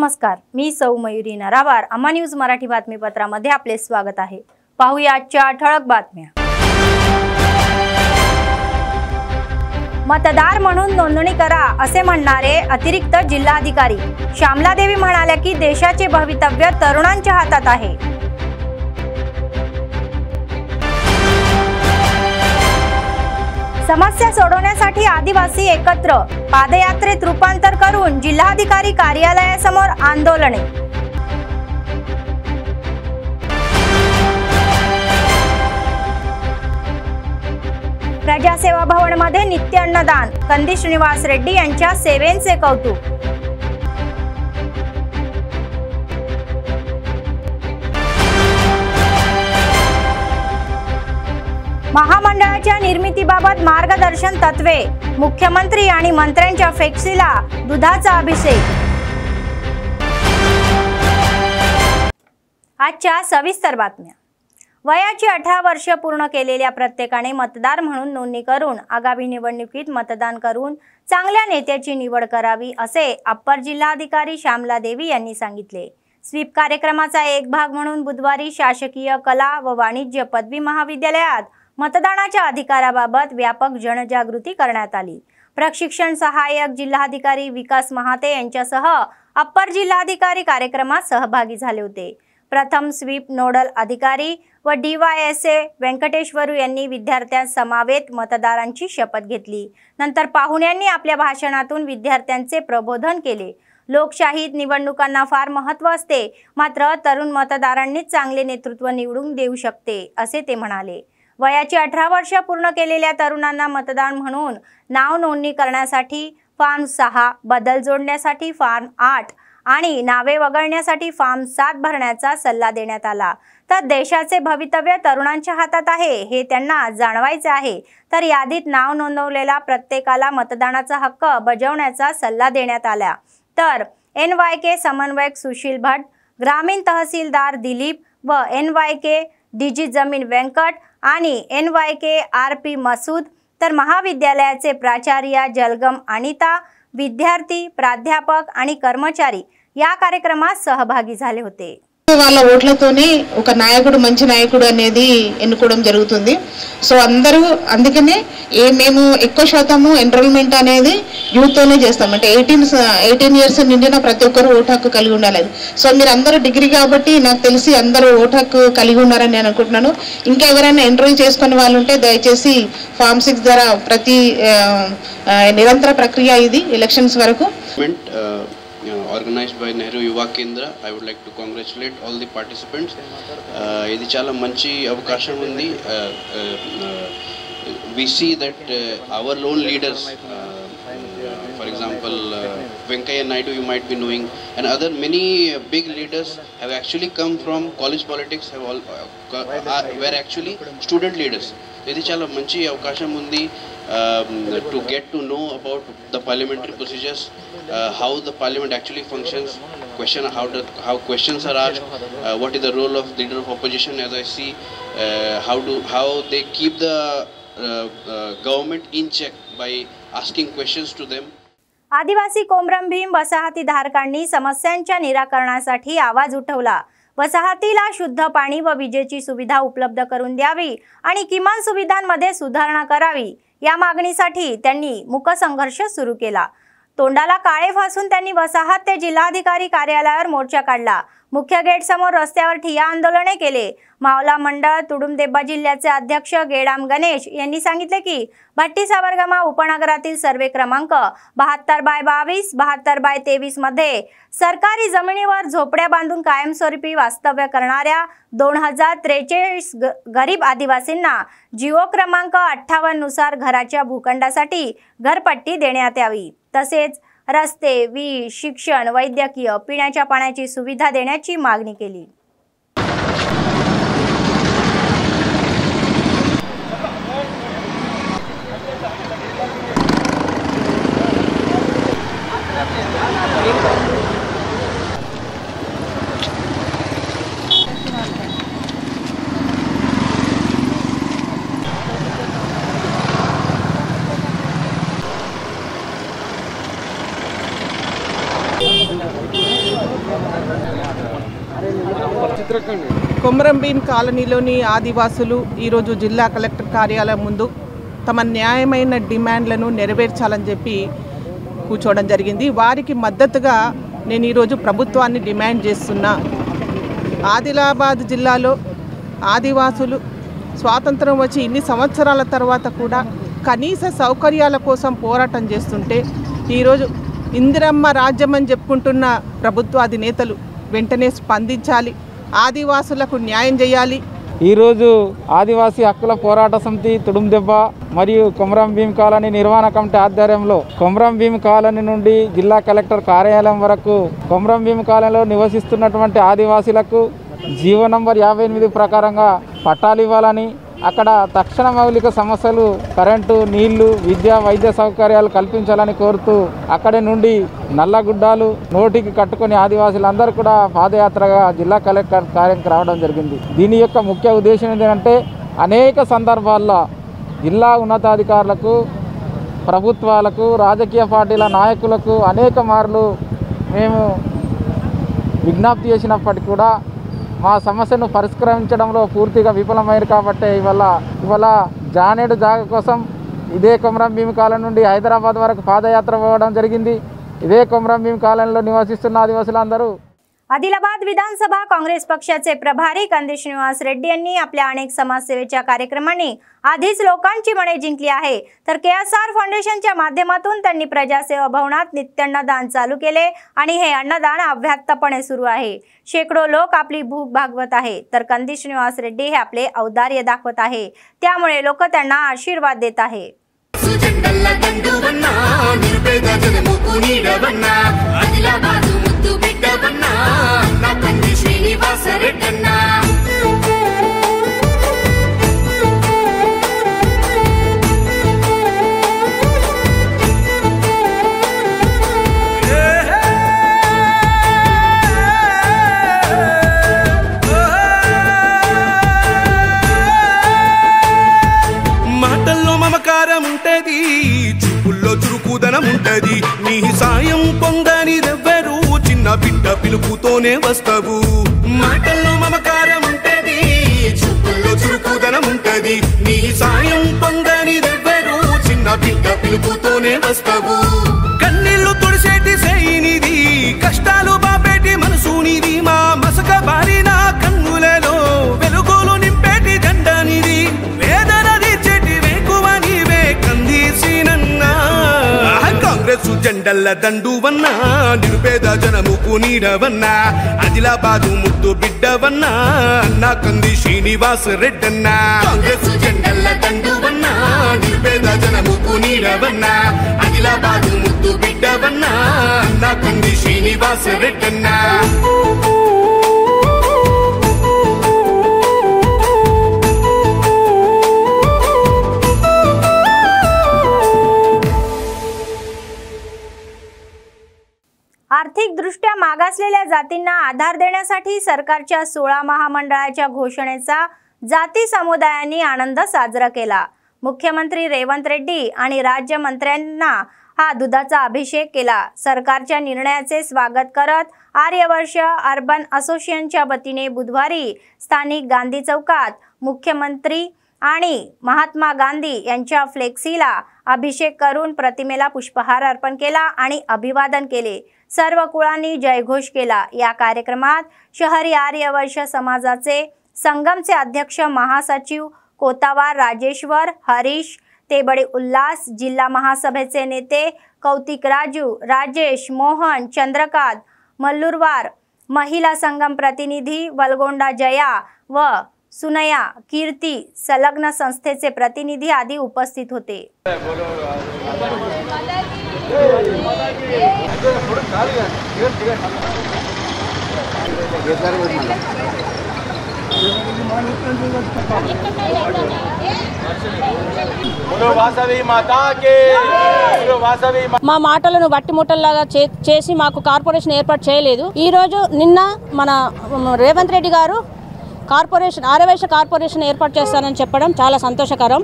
नमस्कार, मी सौ मयुरी नरावार। अम्मा न्यूज मराठी बातमीपत्रामध्ये आपले स्वागत आहे। पाहूया आजच्या ठळक बातम्या। मतदार म्हणून नोंदणी करा असे म्हणणारे अतिरिक्त जिल्हाधिकारी श्यामला देवी म्हणाल्या की देशाचे भवितव्य तरुणांच्या हातात आहे। समस्या सोडवण्यासाठी आदिवासी एकत्र, पादयात्रेत रूपांतर करून जिल्हाधिकारी कार्यालयासमोर आंदोलने। प्रजासेवा भवन मध्ये नित्य अन्नदान, कंदी श्रीनिवास रेड्डी यांच्या सेवेचे कौतुक। महामंडळाच्या निर्मितीबाबत मार्गदर्शन तत्वे, मुख्यमंत्री आणि मंत्र्यांच्या फ्लेक्सीला दुधाचा अभिषेक। आजच्या सविस्तर बातम्या। वयाची 18 वर्ष पूर्ण केलेल्या प्रत्येकाने मतदार म्हणून नोंदणी करून आगामी निवडणुकीत मतदान करून चांगल्या नेत्याची निवड करावी असे अप्पर जिल्हाधिकारी श्यामला देवी यांनी सांगितले। स्वीप कार्यक्रमाचा एक भाग म्हणून बुधवारी शासकीय कला व वाणिज्य पदवी महाविद्यालयात मतदानाच्या अधिकाराबाबत व्यापक जनजागृती करण्यात आली। प्रशिक्षण सहाय्यक जिल्हाधिकारी विकास महाते यांच्यासह अप्पर जिल्हाधिकारी कार्यक्रमात सहभागी झाले होते। प्रथम स्वीप नोडल अधिकारी व DYSA व्यंकटेश्वरू यांनी विद्यार्थ्यांसमवेत मतदारांची शपथ घेतली। नंतर पाहुण्यांनी आपल्या भाषणातून विद्यार्थ्यांचे प्रबोधन केले। लोकशाहीत निवडणुकांना फार महत्त्व असते, मात्र तरुण मतदारांनीच चांगले नेतृत्व निवडून देऊ शकते असे ते म्हणाले। वयाची 18 वर्ष पूर्ण केलेल्या तरुणांना मतदान म्हणून नाव नोंदणी करण्यासाठी फॉर्म 6, बदल जोडण्यासाठी फॉर्म 8 आणि नावे वगळण्यासाठी फॉर्म 7 भरण्याचा सल्ला देण्यात आला। तर देशाचे भवितव्य तरुणांच्या हातात आहे हे त्यांना जाणवायचे आहे, तर यादीत नाव नोंदवलेल्या प्रत्येकाला मतदानाचा हक्क बजावण्याचा सल्ला देण्यात आला। तर NYK समन्वयक सुशील भट, ग्रामीण तहसीलदार दिलीप व NYK DG जमीन व्यंकट आणि NYK RP मसूद, तर महाविद्यालयाचे प्राचार्य जलगम अनिता, विद्यार्थी, प्राध्यापक आणि कर्मचारी या कार्यक्रमात सहभागी झाले होते। వాళ్ళ ఓట్లతోనే ఒక నాయకుడు మంచి నాయకుడు అనేది ఎన్నుకోవడం జరుగుతుంది। సో అందరూ అందుకనే మేము ఎక్కువ శాతము ఎన్రోల్మెంట్ అనేది యూత్ తోనే చేస్తాం। అంటే 18 ఇయర్స్ నిండిన ప్రతి ఒక్కరు ఓటు హక్కు కలిగి ఉండాలి। సో మీరు అందరూ డిగ్రీ కాబట్టి నాకు తెలిసి అందరూ ఓటు హక్కు కలిగి ఉన్నారని నేను అనుకుంటున్నాను। ఇంకా ఎవరైనా ఎన్రోల్ చేసుకునే వాళ్ళు ఉంటే దయచేసి ఫార్మ్ 6 ద్వారా ప్రతి నిరంతర ప్రక్రియ ఇది ఎలక్షన్స్ వరకు organized by Nehru Yuva Kendra. I would like to congratulate all the participants. ఇది చాలా మంచి అవకాశం ఉంది। We see that our lone leaders, for example Venkaiah Naidu, you might be knowing, and other many big leaders have actually come from college politics, have all were actually student leaders. ఇది చాలా మంచి అవకాశం ఉంది to get to know about the parliamentary procedures, how the parliament actually functions, how questions are asked, what is the role of leader of opposition, as I see how they keep the government in check by asking questions to them. आदिवासी कोमरम भीम वसाहती धारकांनी समस्यांच्या निराकरणासाठी आवाज उठवला। वसाहतीला शुद्ध पाणी व विजेची सुविधा उपलब्ध करून द्यावी आणि किमान सुविधांमध्ये सुधारणा करावी या मागणीसाठी त्यांनी मूक संघर्ष सुरू केला। तोंडाला काळे फासून त्यांनी वसाहत ते जिल्हाधिकारी कार्यालयावर मोर्चा काढला। मुख्य गेट समोर रस्त्यावर ठिय्या आंदोलने केले। मावला मंडळ तुडुंबदेबा जिल्ह्याचे अध्यक्ष गेडाम गणेश यांनी सांगितले की भट्टी सावरगामा उपनगरातील सर्वे क्रमांक 72/22, 72/23 मध्ये सरकारी जमिनीवर झोपड्या बांधून कायमस्वरूपी वास्तव्य करणाऱ्या 2043 गरीब आदिवासींना जिओ क्रमांक 58 नुसार घराच्या भूखंडासाठी घरपट्टी देण्यात यावी। तसेच रस्ते, वीज, शिक्षण, वैद्यकीय, पिण्याच्या पाण्याची सुविधा देण्याची मागणी केली। కొమరం భీం కాలనీలోని ఆదివాసులు ఈరోజు జిల్లా కలెక్టర్ కార్యాలయం ముందు తమ న్యాయమైన డిమాండ్లను నెరవేర్చాలని చెప్పి కూర్చోవడం జరిగింది. వారికి మద్దతుగా నేను ఈరోజు ప్రభుత్వాన్ని డిమాండ్ చేస్తున్నా. ఆదిలాబాద్ జిల్లాలో ఆదివాసులు స్వాతంత్రం వచ్చి ఇన్ని సంవత్సరాల తర్వాత కూడా కనీస సౌకర్యాల కోసం పోరాటం చేస్తుంటే ఈరోజు ఇందిరమ్మ రాజ్యం అని చెప్పుకుంటున్న ప్రభుత్వ అధినేతలు వెంటనే స్పందించాలి, ఆదివాసులకు న్యాయం చేయాలి. ఈరోజు ఆదివాసీ హక్కుల పోరాట సమితి తుడుందెబ్బ మరియు కొమరం భీం కాలనీ నిర్వహణ కమిటీ ఆధ్వర్యంలో కొమరం భీం కాలనీ నుండి జిల్లా కలెక్టర్ కార్యాలయం వరకు కొమరం భీం కాలనీలో నివసిస్తున్నటువంటి ఆదివాసీలకు జీవో నంబర్ 58 ప్రకారంగా పట్టాలు ఇవ్వాలని, అక్కడ తక్షణ మౌలిక సమస్యలు కరెంటు, నీళ్లు, విద్య, వైద్య సౌకర్యాలు కల్పించాలని కోరుతూ అక్కడి నుండి నల్లగుడ్డాలు నోటికి కట్టుకొని ఆదివాసులందరూ కూడా పాదయాత్రగా జిల్లా కలెక్టర్ కార్యాలయానికి రావడం జరిగింది. దీని యొక్క ముఖ్య ఉద్దేశం ఏంటంటే అనేక సందర్భాల్లో జిల్లా ఉన్నతాధికారులకు, ప్రభుత్వాలకు, రాజకీయ పార్టీల నాయకులకు అనేక మార్లు మేము విజ్ఞప్తి చేసినప్పటికీ కూడా మా సమస్యను పరిష్కరించడంలో పూర్తిగా విఫలమైంది. కాబట్టి ఇవాళ జానేడు జాగ కోసం ఇదే కొమరం భీం కాలనీ నుండి హైదరాబాద్ వరకు పాదయాత్ర పోవడం జరిగింది. ఇదే కొమరం भीम కాలనీలో నివసిస్తున్న ఆదివాసులందరూ आदिलाबाद विधानसभा काँग्रेस पक्षाचे प्रभारी कंदी श्रीनिवास रेड्डी यांनी आपल्या अनेक समाजसेवेच्या कार्यक्रमांनी आधीच लोकांची मने जिंकली आहे. तर KSR फाउंडेशनच्या माध्यमातून त्यांनी प्रजासेवा भवनात नित्य अन्नदान चालू केले आणि हे अन्नदान अव्याहतपणे सुरू आहे. शेकडो लोक आपली भूक भागवत आहे. तर कंदी श्रीनिवास रेड्डी हे आपले औदार्य दाखवत आहे, त्यामुळे लोक त्यांना आशीर्वाद देत आहे. చూపుల్లో చురుకుదనం ఉంటది, నీ సాయం పొందనిదెవ్వరు, చిన్న బిడ్డ పిలుపుతోనే వస్తావు. మాటల్లో మమకారం ఉంటది, చూపుల్లో చురుకుదనం ఉంటది, నీ సాయం పొందనిదెవ్వరు, చిన్న బిడ్డ పిలుపుతోనే వస్తావు. కన్నీళ్లు తుడిసేటి సైనిది, కష్టాలు బాపేటి మనసునిది, మా మసక బారిన కన్నులలో వెలుగులు నింపేటి జెండానిది, వేదన తీర్చేటి వేకువ నీవే కందీసినన్నా. కాంగ్రెస్ జెండల్ల దండువన్నా, నిరుపేద జనముకు నీడవన్నా, ఆదిలాబాదు ముద్దు బిడ్డవన్నా, అన్నా కంది శ్రీనివాస్ రెడ్డన్నా. కాంగ్రెస్ జెండల్ల దండువన్నా, నిరుపేద జనముకు నీడవన్నా, ఆదిలాబాదు ముద్దు బిడ్డవన్నా, అన్నా కంది శ్రీనివాస్ రెడ్డన్నా. आर्थिक दृष्ट्या मागासलेल्या जातींना आधार देण्यासाठी सरकारच्या 16 महामंडळाच्या घोषणेचा जाती समुदायांनी आनंद साजरा केला. मुख्यमंत्री रेवंत रेड्डी आणि राज्यमंत्र्यांना हा दुधाचा अभिषेक केला. सरकारच्या निर्णयाचे स्वागत करत आर्यवर्ष अर्बन असोसिएशनच्या वतीने बुधवारी स्थानिक गांधी चौकात मुख्यमंत्री आणि महात्मा गांधी यांच्या फ्लेक्सीला अभिषेक करून प्रतिमेला पुष्पहार अर्पण केला आणि अभिवादन केले. सर्व कुळांनी जयघोष केला. या कार्यक्रमात शहरी आर्यवर्ष समाजाचे संगमचे अध्यक्ष महासचिव कोतावार राजेश्वर, हरीश तेबडे उल्हास, जिल्हा महासभेचे नेते कौतिक राजू, राजेश, मोहन, चंद्रकांत मल्लुरवार, महिला संगम प्रतिनिधी वलगोंडा जया व सुनया, कीर्ती, संलग्न संस्थेचे प्रतिनिधी आदी उपस्थित होते. మా మాటలను వట్టిముట్టల్లాగా చేసి మాకు కార్పొరేషన్ ఏర్పాటు చేయలేదు. ఈ రోజు నిన్న మన రేవంత్ రెడ్డి గారు ఆర్యవైశ్య కార్పొరేషన్ ఏర్పాటు చేస్తానని చెప్పడం చాలా సంతోషకరం.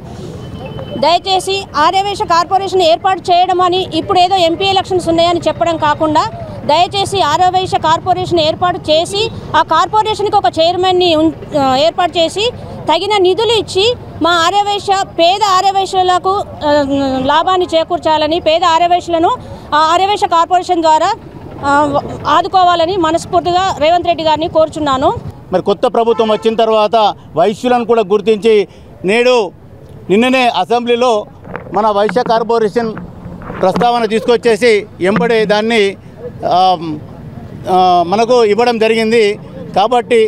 దయచేసి ఆర్యవైశ్య కార్పొరేషన్ ఏర్పాటు చేయడం అని ఇప్పుడు ఏదో ఎంపీ ఎలక్షన్స్ ఉన్నాయని చెప్పడం కాకుండా దయచేసి ఆర్యవైశ్య కార్పొరేషన్ ఏర్పాటు చేసి ఆ కార్పొరేషన్కి ఒక చైర్మన్ని ఏర్పాటు చేసి తగిన నిధులు ఇచ్చి మా పేద ఆర్యవైశ్యులకు లాభాన్ని చేకూర్చాలని, పేద ఆర్యవైశ్యులను ఆ ఆర్యవైశ్య కార్పొరేషన్ ద్వారా ఆదుకోవాలని మనస్ఫూర్తిగా రేవంత్ రెడ్డి గారిని కోరుచున్నాను. మరి కొత్త ప్రభుత్వం వచ్చిన తర్వాత వైశ్యులను కూడా గుర్తించి నిన్ననే అసెంబ్లీలో మన వైశ్య కార్పొరేషన్ ప్రస్తావన తీసుకొచ్చేసి ఎంబడే దాన్ని మనకు ఇవ్వడం జరిగింది. కాబట్టి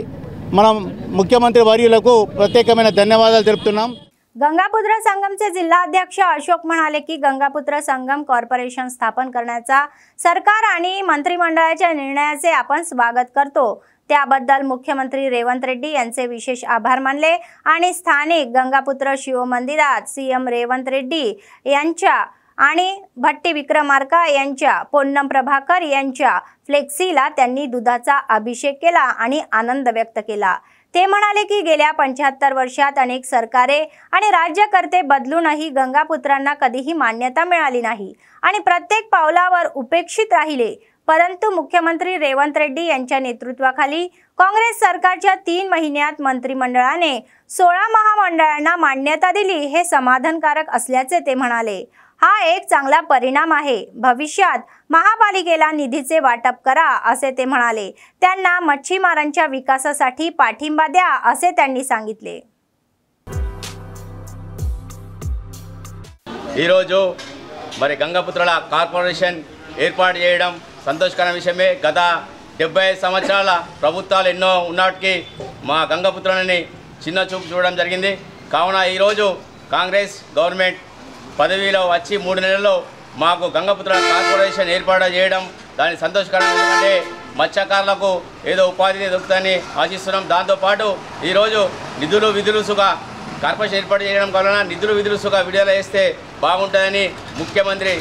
మనం ముఖ్यमंत्री వర్యులకు प्रत्येकమైన ధన్యవాదాలు తెలుపుతున్నాం. गंगापुत्र संगमचे जिल्हा अध्यक्ष अशोक म्हणाले की गंगापुत्र संगम कॉर्पोरेशन स्थापन करण्याचा सरकार आणि मंत्रिमंडळाच्या निर्णयाचे आपण स्वागत करतो. त्याबद्दल मुख्यमंत्री रेवंत रेड्डी यांचे विशेष आभार मानले आणि स्थानिक गंगापुत्र शिवमंदिरात सीएम रेवंत रेड्डी यांच्या आणि भट्टी विक्रमार्का यांच्या पोन्नम प्रभाकर यांच्या फ्लेक्सीला त्यांनी दुधाचा अभिषेक केला आणि आनंद व्यक्त केला. ते म्हणाले की गेल्या 75 वर्षात अनेक सरकारे आणि राज्यकर्ते बदलूनही गंगापुत्रांना कधीही मान्यता मिळाली नाही आणि प्रत्येक पावलावर उपेक्षित राहिले. परंतु मुख्यमंत्री रेवंत रेड्डी यांच्या नेतृत्वाखाली काँग्रेस सरकारच्या 3 महिन्यात मंत्रिमंडळाने 16 महामंडळांना मान्यता दिली. हे समाधानकारक असल्याचे ते म्हणाले. हा एक चांगला परिणाम आहे. भविष्यात महापालिकेला निधीचे वाटप करा असे ते म्हणाले. त्यांना मच्छीमारांच्या विकासासाठी पाठिंबा द्या असे त्यांनी सांगितले. ఈ రోజు మరి గంగాపుత్రుల కార్పొరేషన్ ఏర్పాటు చేయడం సంతోషకరమైన విషయమే. గత 75 సంవత్సరాల ప్రభుత్వాలు ఎన్నో ఉన్నటికి మా గంగాపుత్రులని చిన్న చూపు చూడడం జరిగింది. కావున ఈరోజు కాంగ్రెస్ గవర్నమెంట్ పదవిలో వచ్చి 3 నెలల్లో మాకు గంగాపుత్రుల కార్పొరేషన్ ఏర్పాటు చేయడం దాని సంతోషకరం. ఎందుకంటే మత్స్యకారులకు ఏదో ఉపాధి దొరుకుతుందని ఆశిస్తున్నాం. దాంతోపాటు ఈరోజు నిధులు విధులుసుగా కార్పొరేషన్ ఏర్పాటు చేయడం వలన నిధులు విధులుసుగా విడుదల చేస్తే బాగుంటుందని ముఖ్యమంత్రి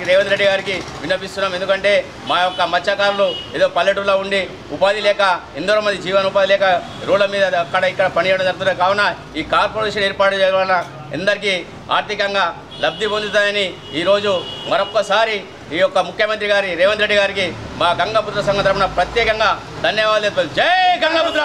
రేవంత్ రెడ్డి గారికి విన్నపిస్తున్నాం. ఎందుకంటే మా యొక్క మత్స్యకారులు ఏదో పల్లెటూరులో ఉండి ఉపాధి లేక ఎందరో మంది జీవనోపాధి లేక రోడ్ల మీద అక్కడ ఇక్కడ పనిచేయడం జరుగుతుంది. కావున ఈ కార్పొరేషన్ ఏర్పాటు చేయడం వలన అందరికీ ఆర్థికంగా లబ్ధి పొందుతాయని ఈరోజు మరొక్కసారి ఈ యొక్క ముఖ్యమంత్రి గారి రేవంత్ రెడ్డి గారికి మా గంగాపుత్ర సంఘం తరఫున ప్రత్యేకంగా ధన్యవాదాలు తెలుపుతాం. జై గంగాపుత్ర.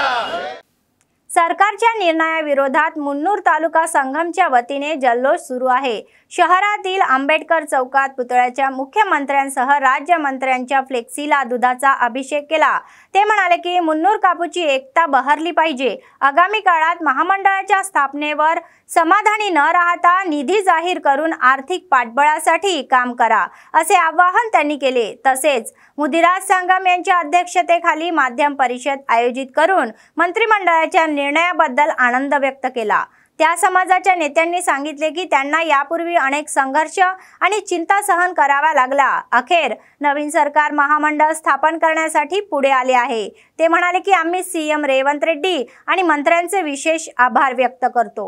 सरकारच्या निर्णयाविरोधात मुन्नूर तालुका संगमच्या वतीने जल्लोष सुरू आहे. शहरातील आंबेडकर चौकात पुतळ्याच्या मुख्यमंत्र्यांसह राज्यमंत्र्यांच्या फ्लेक्सीला दुधाचा अभिषेक केला. ते म्हणाले की मुन्नूर कापूची एकता बहरली पाहिजे. आगामी काळात महामंडळाच्या स्थापनेवर समाधानी न राहता निधी जाहीर करून आर्थिक पाठबळासाठी काम करा असे आवाहन त्यांनी केले. तसेच मुदिराज संगम यांच्या अध्यक्षतेखाली माध्यम परिषद आयोजित करून मंत्रिमंडळाच्या निर्णयाबद्दल आनंद व्यक्त केला. त्या समाजाच्या नेत्यांनी सांगितले की त्यांना यापूर्वी अनेक संघर्ष आणि चिंता सहन करावा लागला. अखेर नवीन सरकार महामंडळ स्थापन करण्यासाठी पुढे आले आहे. ते म्हणाले की आम्ही सीएम रेवंत रेड्डी आणि मंत्र्यांचे विशेष आभार व्यक्त करतो.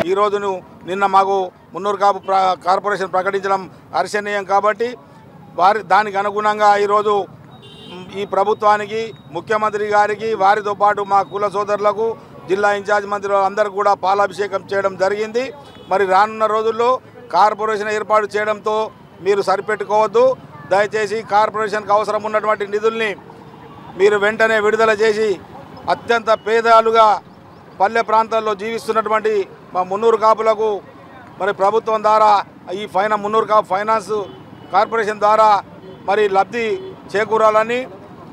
ఈ రోజును నిన్న మాకు మున్నూరు కాపు కార్పొరేషన్ ప్రకటించడం హర్షణీయం. కాబట్టి దానికి అనుగుణంగా ఈరోజు ఈ ప్రభుత్వానికి ముఖ్యమంత్రి గారికి వారితో పాటు మా కుల సోదరులకు జిల్లా ఇన్ఛార్జ్ మంత్రులు అందరూ కూడా పాలాభిషేకం చేయడం జరిగింది. మరి రానున్న రోజుల్లో కార్పొరేషన్ ఏర్పాటు చేయడంతో మీరు సరిపెట్టుకోవద్దు. దయచేసి కార్పొరేషన్కి అవసరం ఉన్నటువంటి నిధుల్ని మీరు వెంటనే విడుదల చేసి అత్యంత పేదలుగా పల్లె ప్రాంతాల్లో జీవిస్తున్నటువంటి మా మున్నూరు కాపులకు మరి ప్రభుత్వం ద్వారా ఈ మున్నూరు కాపు ఫైనాన్స్ కార్పొరేషన్ ద్వారా మరి లబ్ధి చేకూరాలని,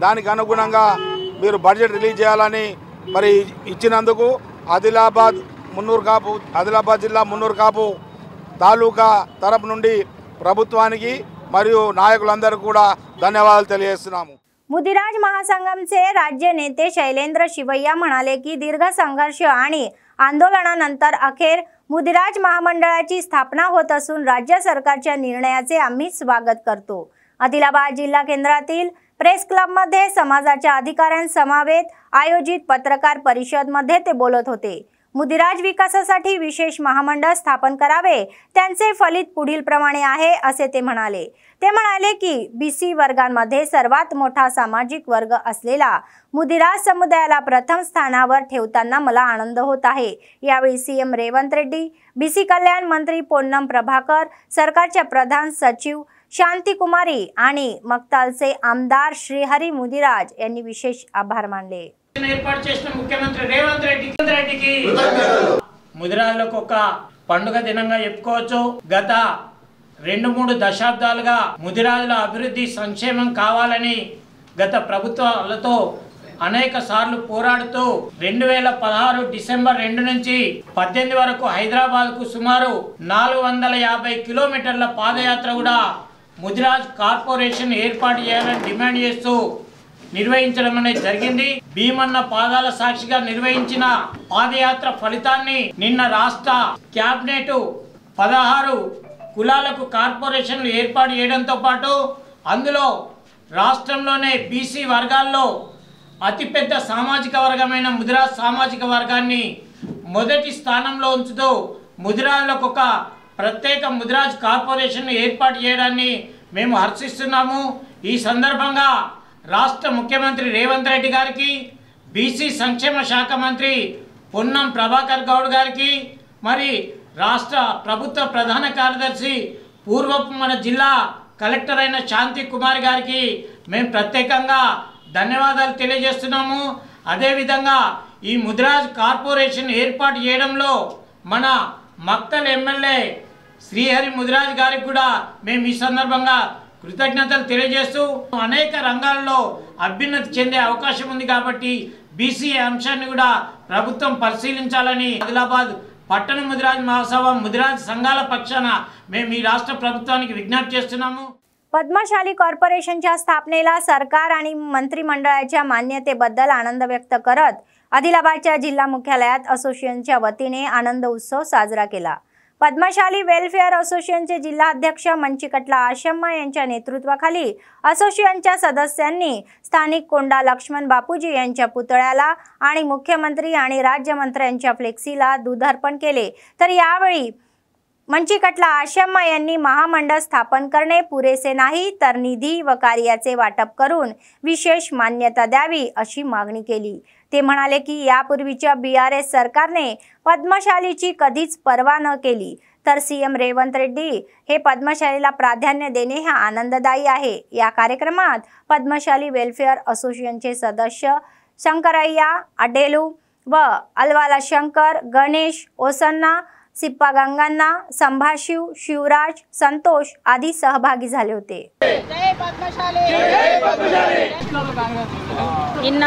దానికి అనుగుణంగా మీరు బడ్జెట్ రిలీజ్ చేయాలని మరి ఇచ్చినందుకు ఆదిలాబాద్ జిల్లా మున్నూరు కాపు తాలూకా తరపు నుండి ప్రభుత్వానికి మరియు నాయకులందరూ కూడా ధన్యవాదాలు తెలియజేస్తున్నాము. मुदिराज महासंगमचे राज्य नेते शैलेंद्र शिवय्या म्हणाले की दीर्घ संघर्ष आणि आंदोलनानंतर अखेर मुदिराज महामंडळाची स्थापना होत असून राज्य सरकारच्या निर्णयाचे आम्ही स्वागत करतो. आदिलाबाद जिल्हा केंद्रातील प्रेस क्लबमध्ये समाजाच्या अधिकाऱ्यांसमवेत आयोजित पत्रकार परिषदमध्ये ते बोलत होते। मुदिराज विकासासाठी विशेष महामंडळ स्थापन करावे, त्यांचे फलित पुढील प्रमाणे आहे असे ते म्हणाले। ते म्हणाले की बीसी वर्गांमध्ये सर्वात मोठा सामाजिक वर्ग असलेला मुदिराज समुदायाला प्रथम स्थानावर ठेवताना मला आनंद होत आहे। यावेळी सीएम रेवंत रेड्डी, बीसी कल्याण मंत्री पोन्नम प्रभाकर, सरकारच्या प्रधान सचिव शांती कुमारी आणि मक्तालचे आमदार श्रीहरी मुदिराज यांनी विशेष आभार मानले। ఏర్పాటు చేసిన ముఖ్యమంత్రి రేవంత్ రెడ్డికి ముదిరాజులకు ఒక పండుగ దినంగా చెప్పుకోవచ్చు। గత 2-3 దశాబ్దాలుగా ముదిరాజుల అభివృద్ధి సంక్షేమం కావాలని గత ప్రభుత్వాలతో అనేక సార్లు పోరాడుతూ 2016 డిసెంబర్ 2 నుంచి 18 వరకు హైదరాబాద్కు సుమారు 450 కిలోమీటర్ల పాదయాత్ర కూడా ముదిరాజ్ కార్పొరేషన్ ఏర్పాటు చేయాలని డిమాండ్ చేస్తూ నిర్వహించడం అనేది జరిగింది। భీమన్న పాదాల సాక్షిగా నిర్వహించిన పాదయాత్ర ఫలితాన్ని నిన్న రాష్ట్ర క్యాబినెట్ 16 కులాలకు కార్పొరేషన్లు ఏర్పాటు చేయడంతో పాటు అందులో రాష్ట్రంలోనే బీసీ వర్గాల్లో అతిపెద్ద సామాజిక వర్గమైన ముదిరాజ్ సామాజిక వర్గాన్ని మొదటి స్థానంలో ఉంచుతూ ముదిరాజులకు ఒక ప్రత్యేక ముదిరాజ్ కార్పొరేషన్ ఏర్పాటు చేయడాన్ని మేము హర్షిస్తున్నాము। ఈ సందర్భంగా రాష్ట్ర ముఖ్యమంత్రి రేవంత్ రెడ్డి గారికి, బీసీ సంక్షేమ శాఖ మంత్రి పొన్నం ప్రభాకర్ గౌడ్ గారికి, మరి రాష్ట్ర ప్రభుత్వ ప్రధాన కార్యదర్శి పూర్వపు మన జిల్లా కలెక్టర్ అయిన శాంతి కుమార్ గారికి మేము ప్రత్యేకంగా ధన్యవాదాలు తెలియజేస్తున్నాము। అదేవిధంగా ఈ ముదిరాజ్ కార్పొరేషన్ ఏర్పాటు చేయడంలో మన మక్తల్ ఎమ్మెల్యే శ్రీహరి ముదిరాజ్ గారికి కూడా మేము ఈ సందర్భంగా కృతజ్ఞతలు తెలియజేస్తూ అనేక రంగాల్లో అభ్యున్నతి చెందే అవకాశం ఉంది కాబట్టి బీసీ అంశాన్ని కూడా ప్రభుత్వం పరిశీలించాలని ఆదిలాబాద్ పట్టణ ముదిరాజ్ మహాసభ ముదిరాజ్ సంఘాల పక్షాన మేము ఈ రాష్ట్ర ప్రభుత్వానికి విజ్ఞప్తి చేస్తున్నాము। पद्मशाली कॉर्पोरेशनच्या स्थापनेला सरकार आणि मंत्रिमंडळाच्या मान्यतेबद्दल आनंद व्यक्त करत आदिलाबादच्या जिल्हा मुख्यालयात असोसिएशनच्या वतीने आनंद उत्सव साजरा केला। पद्मशाली वेलफेअर असोसिएशनचे जिल्हा अध्यक्ष मंचिकटला आशम्मा यांच्या नेतृत्वाखाली असोसिएशनच्या सदस्यांनी स्थानिक कोंडा लक्ष्मण बापूजी यांच्या पुतळ्याला आणि मुख्यमंत्री आणि राज्यमंत्र्यांच्या फ्लेक्सीला दूध अर्पण केले। तर यावेळी मंचिकटला आशम्मा यांनी महामंडळ स्थापन करणे पुरेसे नाही तर निधी व कार्याचे वाटप करून विशेष मान्यता द्यावी अशी मागणी केली। ते म्हणाले की यापूर्वीच्या बीआरएस सरकारने पद्मशालीची कधीच पर्वा न केली तर सीएम रेवंत रेड्डी हे पद्मशालीला प्राधान्य देणे हा आनंददायी आहे। या कार्यक्रमात पद्मशाली वेलफेअर असोसिएशनचे सदस्य शंकरय्या अडेलू व अलवाला शंकर, गणेश, ओसन्ना, सिप्पा गंगांना, संभाशिव, शिवराज, संतोष आदी सहभागी झाले होते। నిన్న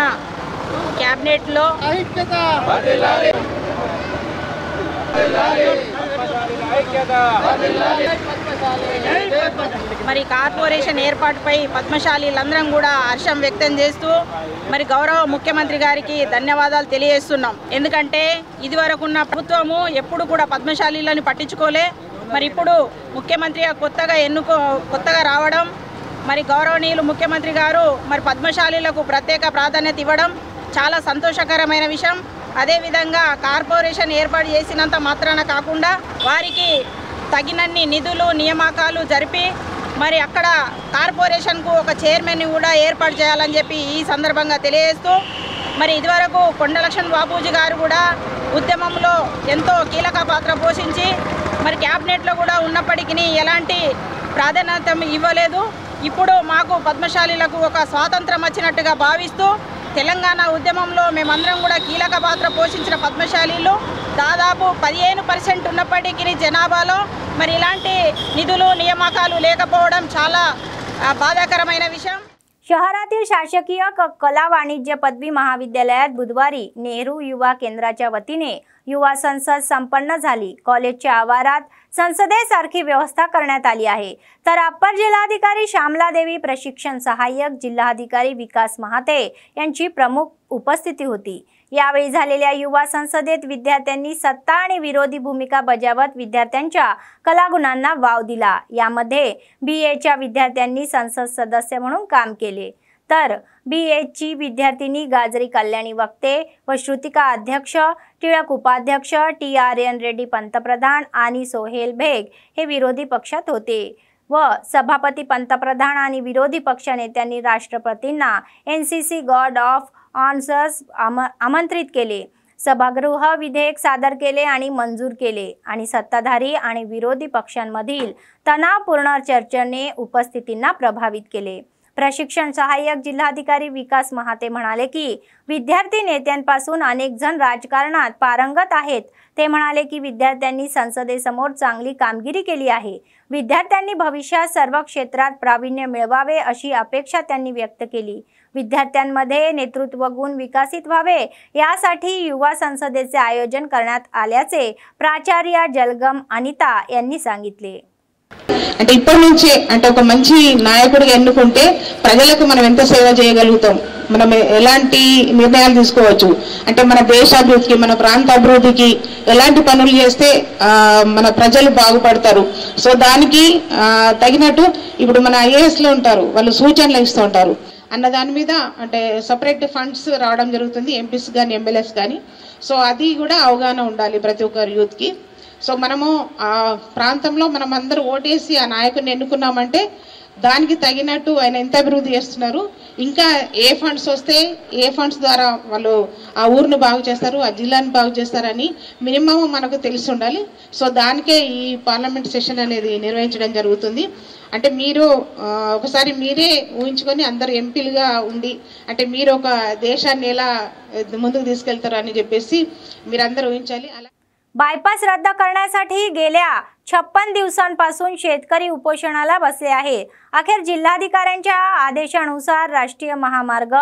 క్యాబినెట్లో మరి కార్పొరేషన్ ఏర్పాటుపై పద్మశాలీలందరం కూడా హర్షం వ్యక్తం చేస్తూ మరి గౌరవ ముఖ్యమంత్రి గారికి ధన్యవాదాలు తెలియజేస్తున్నాం। ఎందుకంటే ఇదివరకున్న ప్రభుత్వము ఎప్పుడు కూడా పద్మశాలీలను పట్టించుకోలే। మరి ఇప్పుడు ముఖ్యమంత్రి కొత్తగా రావడం మరి గౌరవనీయులు ముఖ్యమంత్రి గారు మరి పద్మశాలీలకు ప్రత్యేక ప్రాధాన్యత ఇవ్వడం చాలా సంతోషకరమైన విషయం। అదేవిధంగా కార్పొరేషన్ ఏర్పాటు చేసినంత మాత్రాన కాకుండా వారికి తగినన్ని నిధులు నియామకాలు జరిపి మరి అక్కడ కార్పొరేషన్కు ఒక చైర్మన్ కూడా ఏర్పాటు చేయాలని చెప్పి ఈ సందర్భంగా తెలియజేస్తూ మరి ఇదివరకు కొండ లక్ష్మణ్ బాపూజీ గారు కూడా ఉద్యమంలో ఎంతో కీలక పాత్ర పోషించి మరి క్యాబినెట్లో కూడా ఉన్నప్పటికీ ఎలాంటి ప్రాధాన్యత ఇవ్వలేదు। ఇప్పుడు మాకు పద్మశాలీలకు ఒక స్వాతంత్రం వచ్చినట్టుగా భావిస్తూ తెలంగాణ ఉద్యమంలో మేమందరం కూడా కీలక పాత్ర పోషించిన పద్మశాలీలు దాదాపు 15% ఉన్నప్పటికీ జనాభాలో మరి ఇలాంటి నిధులు నియామకాలు లేకపోవడం చాలా బాధాకరమైన విషయం। शहरातील शासकीय कला वाणिज्य पदवी महाविद्यालयात बुधवारी नेहरू युवा केंद्राच्या वतीने युवा संसद संपन्न झाली। कॉलेजच्या आवारात संसदेसारखी व्यवस्था करण्यात आली आहे। तर अप्पर जिल्हाधिकारी श्यामला देवी, प्रशिक्षण सहाय्यक जिल्हाधिकारी विकास महाते यांची प्रमुख उपस्थिती होती। यावेळी झालेल्या युवा संसदेत विद्यार्थ्यांनी सत्ता आणि विरोधी भूमिका बजावत विद्यार्थ्यांच्या कलागुणांना वाव दिला। यामध्ये बीएच्या विद्यार्थ्यांनी संसद सदस्य म्हणून काम केले तर BHची विद्यार्थिनी गाजरी कल्याणी वक्ते व श्रुतिका अध्यक्ष, टिळक उपाध्यक्ष, TRN रेड्डी पंतप्रधान आणि सोहेल बेग हे विरोधी पक्षात होते व सभापती पंतप्रधान आणि विरोधी पक्ष नेत्यांनी राष्ट्रपतींना NCC गॉड ऑफ ऑनर्स आमंत्रित केले. सभागृह विधेयक सादर केले आणि मंजूर केले आणि सत्ताधारी आणि विरोधी पक्षांमधील तणावपूर्ण चर्चेने उपस्थितींना प्रभावित केले. प्रशिक्षण सहाय्यक जिल्हाधिकारी विकास महाते म्हणाले की विद्यार्थी नेत्यांपासून अनेक जण राजकारणात पारंगत आहेत. ते म्हणाले की विद्यार्थ्यांनी संसदेसमोर चांगली कामगिरी केली आहे. विद्यार्थ्यांनी भविष्यात सर्व क्षेत्रात प्रावीण्य मिळवावे अशी अपेक्षा त्यांनी व्यक्त केली. विद्यार्थ्यांमध्ये नेतृत्व गुण विकसित व्हावे यासाठी युवा संसदेचे आयोजन करण्यात आल्याचे प्राचार्य जलगम अनिता यांनी सांगितले. అంటే ఇప్పటి నుంచే అంటే ఒక మంచి నాయకుడిగా ఎన్నుకుంటే ప్రజలకు మనం ఎంత సేవ చేయగలుగుతాం, మనం ఎలాంటి నిర్ణయాలు తీసుకోవచ్చు అంటే మన దేశాభివృద్ధికి మన ప్రాంత అభివృద్ధికి ఎలాంటి పనులు చేస్తే మన ప్రజలు బాగుపడతారు. సో దానికి తగినట్టు ఇప్పుడు మన IASలో ఉంటారు, వాళ్ళు సూచనలు ఇస్తూ ఉంటారు అన్న దాని మీద అంటే సపరేట్ ఫండ్స్ రావడం జరుగుతుంది MPs కానీ MLAs కానీ. సో అది కూడా అవగాహన ఉండాలి ప్రతి ఒక్క యూత్కి. సో మనము ఆ ప్రాంతంలో మనం అందరూ ఓటేసి ఆ నాయకుడిని ఎన్నుకున్నామంటే దానికి తగినట్టు ఆయన ఎంత అభివృద్ధి చేస్తున్నారు, ఇంకా ఏ ఫండ్స్ వస్తే ఏ ఫండ్స్ ద్వారా వాళ్ళు ఆ ఊరిని బాగు చేస్తారు, ఆ జిల్లాని బాగు చేస్తారని మినిమం మనకు తెలిసి ఉండాలి. సో దానికే ఈ పార్లమెంట్ సెషన్ అనేది నిర్వహించడం జరుగుతుంది. అంటే మీరు ఒకసారి మీరే ఊహించుకొని అందరు ఎంపీలుగా ఉండి అంటే మీరు ఒక దేశాన్ని ఎలా ముందుకు తీసుకెళ్తారు అని చెప్పేసి మీరందరూ ఊహించాలి. అలా बायपास रद्द करण्यासाठी गेल्या 56 दिवसांपासून शेतकरी उपोषणाला बसले आहे. अखेर जिल्हाधिकाऱ्यांच्या आदेशानुसार राष्ट्रीय महामार्ग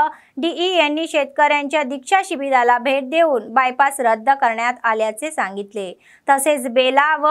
DE यांनी शेतकऱ्यांच्या दीक्षा शिबिराला भेट देऊन बायपास रद्द करण्यात आल्याचे सांगितले. तसेच बेला व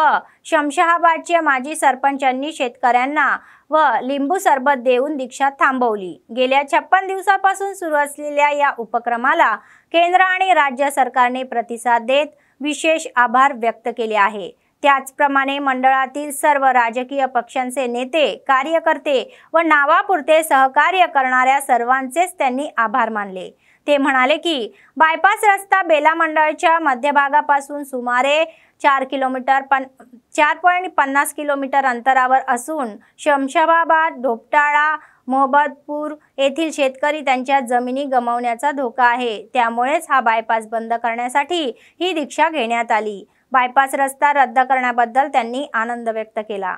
शमशाबादच्या माजी सरपंचांनी शेतकऱ्यांना व लिंबू सरबत देऊन दीक्षा थांबवली. गेल्या 56 दिवसांपासून सुरू असलेल्या या उपक्रमाला केंद्र आणि राज्य सरकारने प्रतिसाद देत विशेष आभार व्यक्त केले आहे. त्याचप्रमाणे मंडळातील सर्व राजकीय पक्षांचे नेते, कार्यकर्ते व नावापुरते सहकार्य करणाऱ्या सर्वांचेच त्यांनी आभार मानले. ते म्हणाले की बायपास रस्ता बेला मंडळाच्या मध्यभागापासून सुमारे 4.50 किलोमीटर अंतरावर असून शमशाबाद, ढोपटाळा, मोहम्मदपूर येथील शेतकरी त्यांच्या जमिनी गमावण्याचा धोका आहे. त्यामुळेच हा बायपास बंद करण्यासाठी ही दीक्षा घेण्यात आली. बायपास रस्ता रद्द करण्याबद्दल त्यांनी आनंद व्यक्त केला.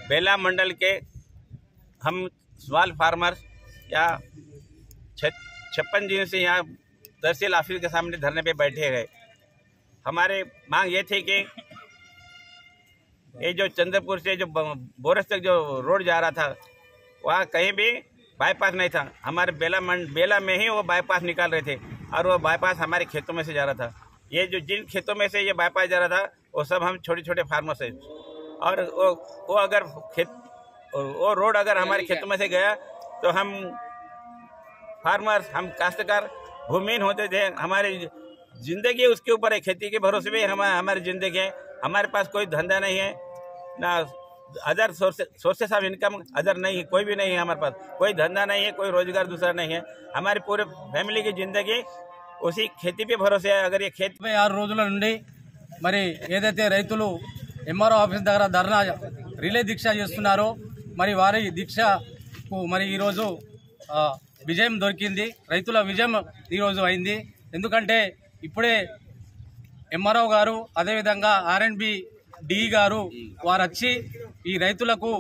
बेला मंडल के हम स्मॉल फार्मर्स या 56 दिन से यहाँ तहसील ऑफिस के सामने धरने पे बैठे गए. हमारे मांग ये थी कि ये जो चंद्रपुर से जो बोरस तक जो रोड जा रहा था वहाँ कहीं भी बाईपास नहीं था. हमारे बेला में ही वो बाईपास निकाल रहे थे और वो बाईपास हमारे खेतों में से जा रहा था. ये जो जिन खेतों में से ये बाईपास जा रहा था वो सब हम छोटे छोटे फार्मर्स हैं और वो अगर वो रोड अगर हमारे खेतों में से गया तो हम फार्मर्स, हम काश्तकार भूमिहीन होते थे. हमारी ज़िंदगी उसके ऊपर है, खेती के भरोसे में हमारी ज़िंदगी है. हमारे पास कोई धंधा नहीं है ना, other sources of income other नहीं है, कोई भी नहीं है. हमारे पास कोई धंधा नहीं है, कोई रोजगार दूसरा नहीं है. हमारी पूरे फैमिली की ज़िंदगी उसी खेती पे भरोसे है. अगर ये खेत 6 రోజుల నుండి మరి ఏదైతే రైతులు MRO ఆఫీస్ దగ్గర ధర్నా రిలే దీక్ష చేస్తున్నారో మరి వారి దీక్షకు మరి ఈరోజు విజయం దొరికింది. రైతుల విజయం ఈరోజు అయింది. ఎందుకంటే ఇప్పుడే MRO గారు అదేవిధంగా R&B DE గారు వారు వచ్చి ఈ రైతులకు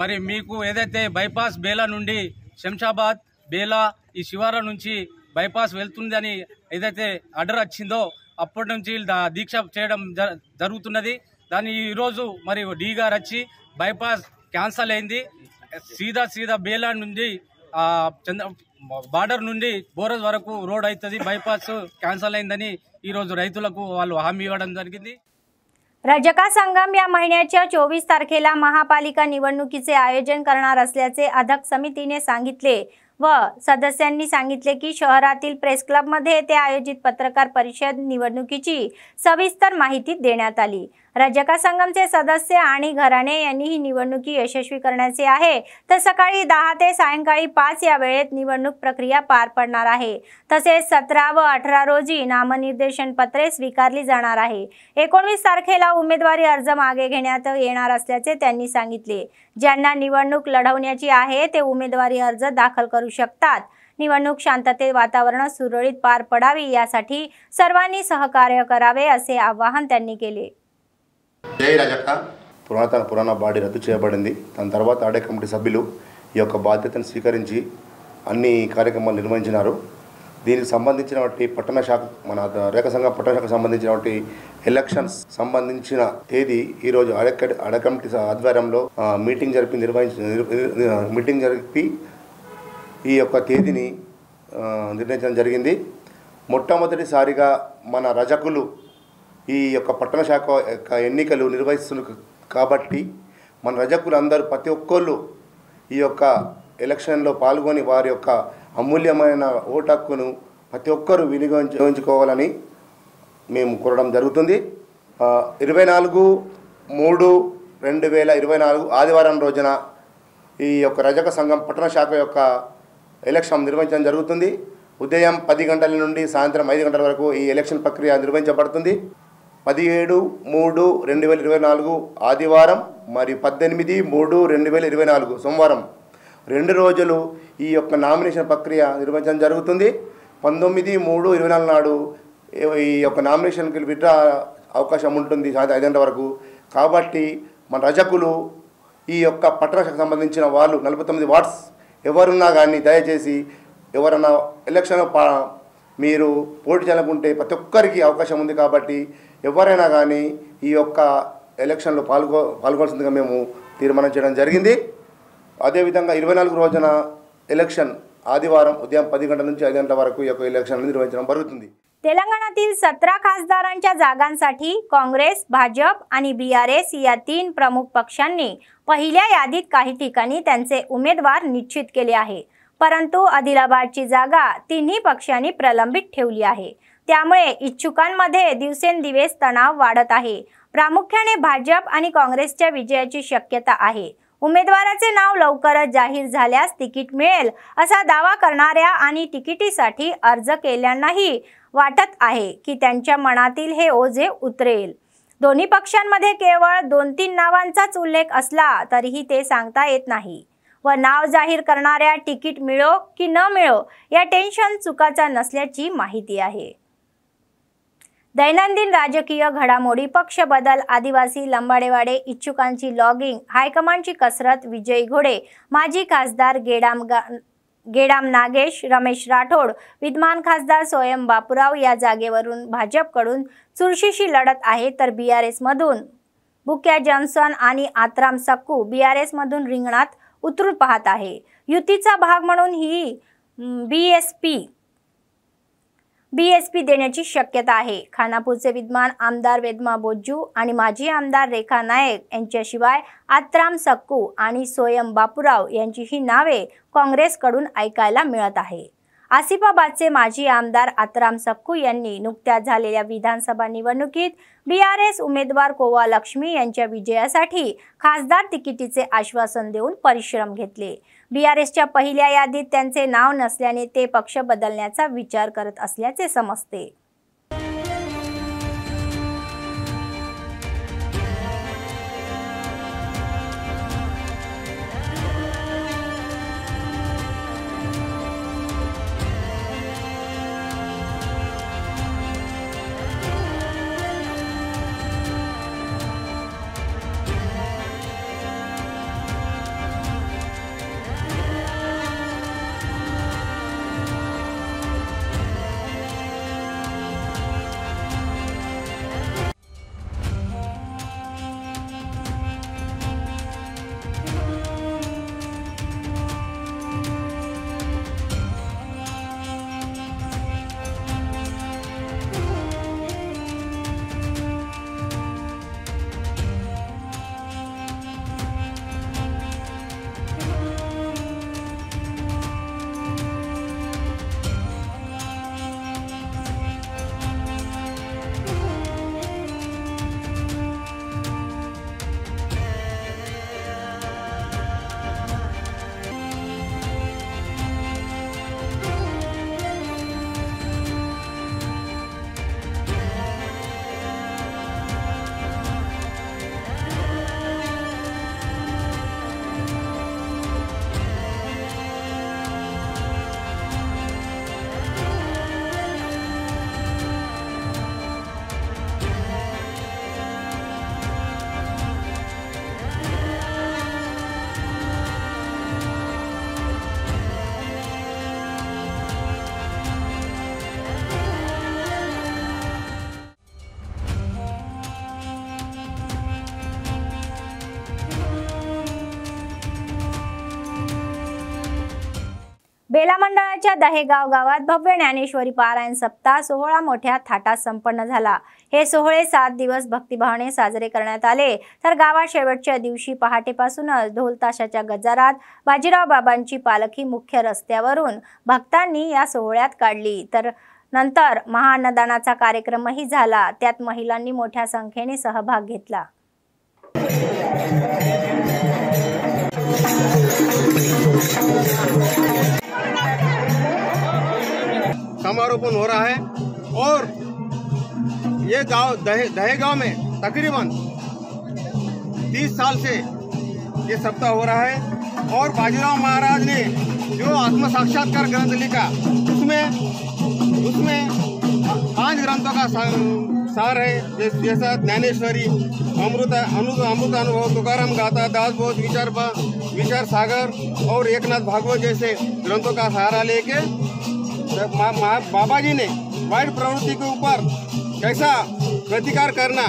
మరి మీకు ఏదైతే బైపాస్ బేలా నుండి శంషాబాద్ బేలా ఈ శివార నుంచి బైపాస్ వెళ్తుందని ఏదైతే ఆర్డర్ వచ్చిందో అప్పటి నుంచి దీక్ష చేయడం జరుగుతున్నది. దాన్ని ఈరోజు మరి DE గారు వచ్చి బైపాస్ క్యాన్సల్ అయింది. సీదా బేలా నుండి బార్డర్ నుండి బోరస్ వరకు రోడ్ అవుతుంది, బైపాస్ క్యాన్సల్ అయిందని ఈరోజు రైతులకు వాళ్ళు హామీ ఇవ్వడం జరిగింది. रजका संगम या महिन्याच्या 24 तारखेला महापालिका निवडणुकीचे आयोजन करणार असल्याचे अध्यक्ष समितीने सांगितले व सदस्यांनी सांगितले की शहरातील प्रेस क्लब मध्ये ते आयोजित पत्रकार परिषद निवडणुकीची सविस्तर माहिती देण्यात आली. रजका संगमचे सदस्य आणि घराणे यांनी ही निवडणुकी यशस्वी करण्याचे आहे, तर सकाळी 10 ते सायंकाळी 5 या वेळेत निवडणूक प्रक्रिया पार पडणार आहे। तसेच 17 व 18 रोजी नामनिर्देशन पत्रे स्वीकारली जाणार आहे। 19 तारखेला उमेदवारी अर्ज मागे घेण्यात येणार असल्याचे त्यांनी सांगितले। ज्यांना निवडणूक लढवण्याची आहे ते उमेदवारी अर्ज दाखल करू शकतात। निवडणूक शांततेत वातावरण सुरळीत पार पडावी यासाठी सर्वांनी सहकार्य करावे असे आवाहन त्यांनी केले। జై రజక పురాణ బాడీ రద్దు చేయబడింది। దాని తర్వాత ఆడే కమిటీ సభ్యులు ఈ యొక్క బాధ్యతను స్వీకరించి అన్ని కార్యక్రమాలు నిర్వహించినారు। దీనికి సంబంధించినటువంటి పట్టణ శాఖ మన రేఖ సంఘం పట్టణ శాఖకు సంబంధించినటువంటి ఎలక్షన్స్ సంబంధించిన తేదీ ఈరోజు ఆడే కమిటీ ఆధ్వర్యంలో మీటింగ్ జరిపి ఈ యొక్క తేదీని నిర్ణయించడం జరిగింది। మొట్టమొదటిసారిగా మన రజకులు ఈ యొక్క పట్టణ శాఖ యొక్క ఎన్నికలు నిర్వహిస్తున్నారు కాబట్టి మన రజకులందరూ ప్రతి ఒక్కళ్ళు ఈ యొక్క ఎలక్షన్లో పాల్గొని వారి యొక్క అమూల్యమైన ఓటు హక్కును ప్రతి ఒక్కరూ వినియోగించుకోవాలని మేము కోరడం జరుగుతుంది। 24/3/2024 ఆదివారం రోజున ఈ యొక్క రజక సంఘం పట్టణ శాఖ యొక్క ఎలక్షన్ నిర్వహించడం జరుగుతుంది। ఉదయం 10 గంటల నుండి సాయంత్రం 5 గంటల వరకు ఈ ఎలక్షన్ ప్రక్రియ నిర్వహించబడుతుంది। 17/3/2024 ఆదివారం మరియు 18/3/2024 సోమవారం 2 రోజులు ఈ యొక్క నామినేషన్ ప్రక్రియ నిర్వహించడం జరుగుతుంది। 19/3/24 నాడు ఈ యొక్క నామినేషన్కి విత్డ్రా అవకాశం ఉంటుంది సాయంత్రం 5 గంటల వరకు। కాబట్టి మన రజకులు ఈ యొక్క పట్టణకు సంబంధించిన వాళ్ళు 49 వార్డ్స్ ఎవరున్నా కానీ దయచేసి ఎవరన్నా ఎలక్షన్ మీరు పోటీ చేయాలనుకుంటే ప్రతి ఒక్కరికి అవకాశం ఉంది కాబట్టి ఎవరైనా కానీ ఈ యొక్క ఎలక్షన్లో పాల్గొనాల్సిందిగా మేము తీర్మానం చేయడం జరిగింది। అదేవిధంగా 24 రోజున ఎలక్షన్ ఆదివారం ఉదయం 10 గంటల నుంచి 5 గంటల వరకు ఈ యొక్క ఎలక్షన్ నిర్వహించడం జరుగుతుంది। तेलंगणातील 17 खासदारांच्या जागांसाठी काँग्रेस, भाजप आणि BRS या 3 प्रमुख पक्षांनी पहिल्या यादीत काही ठिकाणी त्यांचे उमेदवार निश्चित केले आहे, परंतु आदिलाबादची जागा तिन्ही पक्षांनी प्रलंबित ठेवली आहे। त्यामुळे इच्छुकांमध्ये दिवसेंदिवस तणाव वाढत आहे। प्रामुख्याने भाजप आणि काँग्रेसच्या विजयाची शक्यता आहे। उमेदवाराचे नाव लवकरच जाहीर झाल्यास तिकीट मिळेल असा दावा करणाऱ्या आणि तिकिटीसाठी अर्ज केल्यांनाही वाटत आहे की त्यांच्या मनातील हे ओझे उतरेल। दोन्ही पक्षांमध्ये केवळ 2-3 नावांचाच उल्लेख असला तरीही ते सांगता येत नाही व नाव जाहीर करणाऱ्या तिकीट मिळो की न मिळो या टेन्शन चुकाचा नसल्याची माहिती आहे। दैनंदिन राजकीय घडामोडी, पक्ष बदल, आदिवासी लंबाडेवाडे इच्छुकांची लॉगिंग, हायकमांडची कसरत, विजय घोडे, माजी खासदार गेडाम नागेश, रमेश राठोड, विद्यमान खासदार सोयम बापूराव या जागेवरून भाजपकडून चुरशीची लढत आहे, तर BRS मधून बुक्या जॉन्सन आणि आत्राम सक्कू BRS मधून रिंगणात उतरून पाहत आहे। युतीचा भाग म्हणून ही BSP देण्याची शक्यता आहे। खानापूरचे विद्यमान आमदार वेदमा बोज्जू आणि माजी आमदार रेखा नायक यांच्याशिवाय आत्राम सक्कू आणि सोयम बापूराव यांची ही नावे काँग्रेसकडून ऐकायला मिळत आहे। आसिफाबादचे माजी आमदार आत्राम सक्कू यांनी नुकत्याच झालेल्या विधानसभा निवडणुकीत BRS उमेदवार कोवा लक्ष्मी यांच्या विजयासाठी खासदार तिकिटीचे आश्वासन देऊन परिश्रम घेतले। BRSच्या पहिल्या यादीत त्यांचे नाव नसल्याने ते पक्ष बदलण्याचा विचार करत असल्याचे समजते। बेला मंडळाच्या दहेगाव गावात भव्य ज्ञानेश्वरी पारायण सप्ताह सोहळा मोठ्या थाटात संपन्न झाला। हे सोहळे 7 दिवस भक्तिभावाने साजरे करण्यात आले, तर गावात शेवटच्या दिवशी पहाटेपासूनच ढोल ताशाच्या गजरात बाजीराव बाबांची पालखी मुख्य रस्त्यावरून भक्तांनी या सोहळ्यात काढली। तर नंतर महाअन्नदानाचा कार्यक्रमही झाला, त्यात महिलांनी मोठ्या संख्येने सहभाग घेतला। समारोपण हो रहा है और ये गांव दहेगांव में तकरीबन 30 साल से ये सप्ताह हो रहा है और बाजीराव महाराज ने जो आत्म साक्षात्कार ग्रंथ लिखा उसमें 5 ग्रंथों का सार है, जैसा ज्ञानेश्वरी, अमृत अनुभव, तुकाराम गाथा, दासबोध, विचार सागर और एकनाथ भागवत जैसे ग्रंथों का सहारा लेके बाबा जी ने वाइट प्रवृत्ति के ऊपर कैसा प्रतिकार करना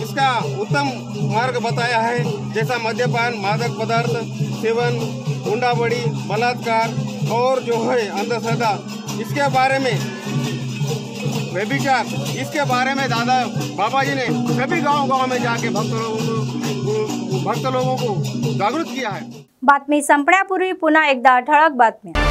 इसका उत्तम मार्ग बताया है, जैसा मद्यपान, मादक पदार्थ सेवन, गुंडाबड़ी, बलात्कार और जो है अंधश्रद्धा, इसके बारे में व्यभिचार, इसके बारे में दादा बाबा जी ने सभी गांव में जाके भक्त लोगों को जागृत किया है। बातमी संपण्यापूर्वी पुन्हा एकदा ठळक बातम्या।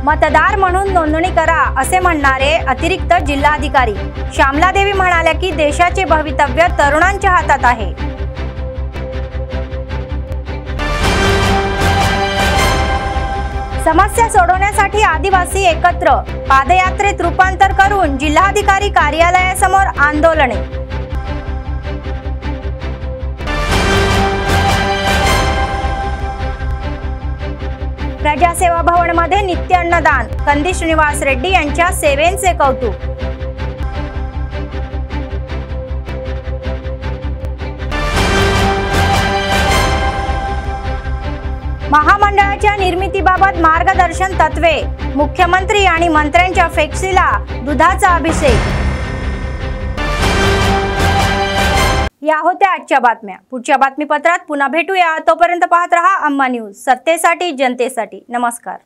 मतदार म्हणून नोंदणी करा असे म्हणणारे अतिरिक्त जिल्हाधिकारी श्यामलादेवी म्हणाल्या की देशाचे भवितव्य तरुणांच्या हातात आहे। समस्या सोडवण्यासाठी आदिवासी एकत्र, पादयात्रेत रूपांतर करून जिल्हाधिकारी कार्यालयासमोर आंदोलने। प्रजासेवा भवन मध्ये नित्य अन्नदान, कंदी श्रीनिवास रेड्डी यांच्या सेवेचे कौतुक। महामंडळाच्या निर्मितीबाबत मार्गदर्शन तत्वे, मुख्यमंत्री आणि मंत्र्यांच्या फ्लेक्सीला दुधाचा अभिषेक। या होत्या आजच्या बातम्या। पुढच्या बातमीपत्रात पुन्हा भेटूया, तोपर्यंत पाहत रहा अम्मा न्यूज, सत्तेसाठी जनतेसाठी। नमस्कार।